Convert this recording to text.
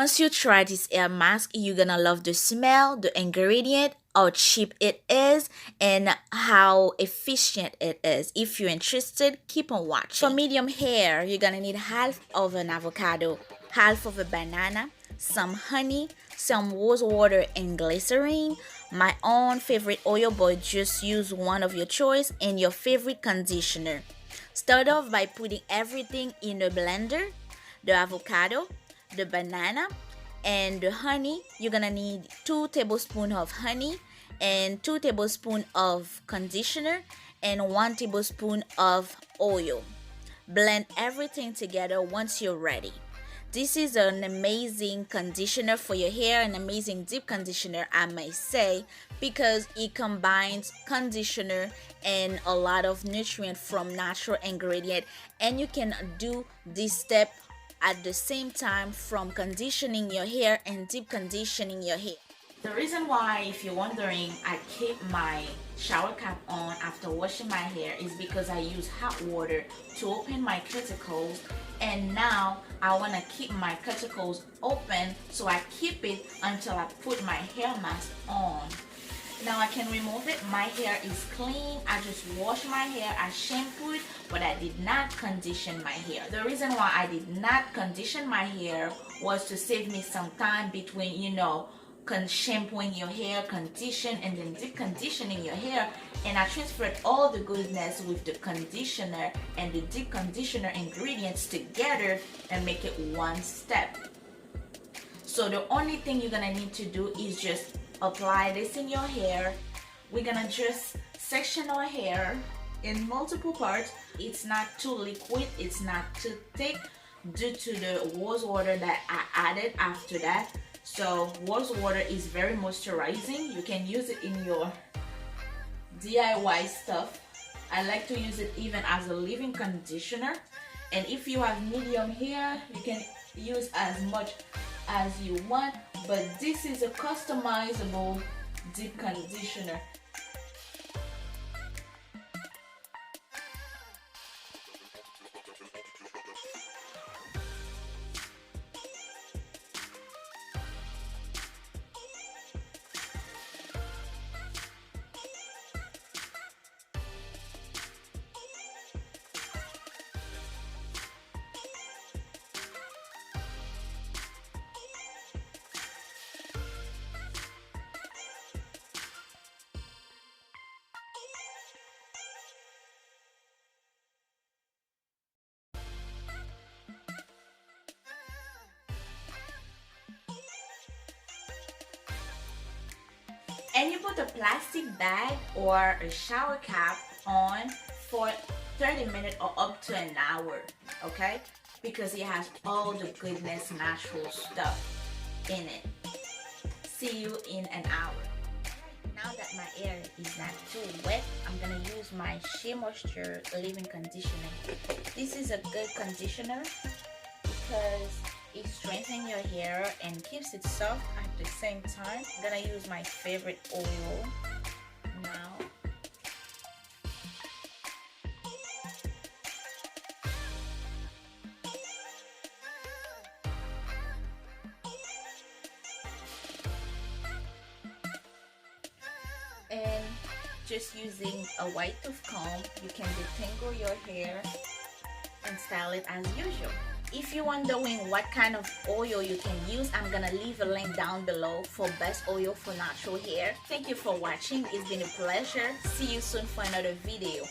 Once you try this hair mask, you're gonna love the smell, the ingredient, how cheap it is, and how efficient it is. If you're interested, keep on watching. For medium hair, you're gonna need half of an avocado, half of a banana, some honey, some rose water and glycerin, my own favorite oil, but just use one of your choice, and your favorite conditioner. Start off by putting everything in a blender, the avocado, the banana, and the honey. You're gonna need 2 tablespoons of honey and 2 tablespoons of conditioner and 1 tablespoon of oil. Blend everything together once you're ready. This is an amazing conditioner for your hair, an amazing deep conditioner, I may say, because it combines conditioner and a lot of nutrient from natural ingredient, and you can do this step at the same time from conditioning your hair and deep conditioning your hair. The reason why, if you're wondering, I keep my shower cap on after washing my hair is because I use hot water to open my cuticles, and now I want to keep my cuticles open, so I keep it until I put my hair mask on. Now I can remove it. My hair is clean. I just washed my hair. I shampooed, but I did not condition my hair. The reason why I did not condition my hair was to save me some time between, shampooing your hair, condition, and then deep conditioning your hair. And I transferred all the goodness with the conditioner and the deep conditioner ingredients together and make it one step. So the only thing you're gonna need to do is just apply this in your hair. We're gonna just section our hair in multiple parts. It's not too liquid, it's not too thick due to the rose water that I added after that. So rose water is very moisturizing. You can use it in your DIY stuff. I like to use it even as a leave-in conditioner. And if you have medium hair, you can use as much as you want, but this is a customizable deep conditioner. And you put a plastic bag or a shower cap on for 30 minutes or up to an hour, okay? Because it has all the goodness, natural stuff in it. See you in an hour. Now that my hair is not too wet, I'm gonna use my Shea Moisture leave-in conditioner. This is a good conditioner because it strengthens your hair and keeps it soft at the same time. I'm gonna use my favorite oil now. And just using a white tooth comb, you can detangle your hair and style it as usual. If you're wondering what kind of oil you can use, I'm gonna leave a link down below for best oil for natural hair. Thank you for watching. It's been a pleasure. See you soon for another video.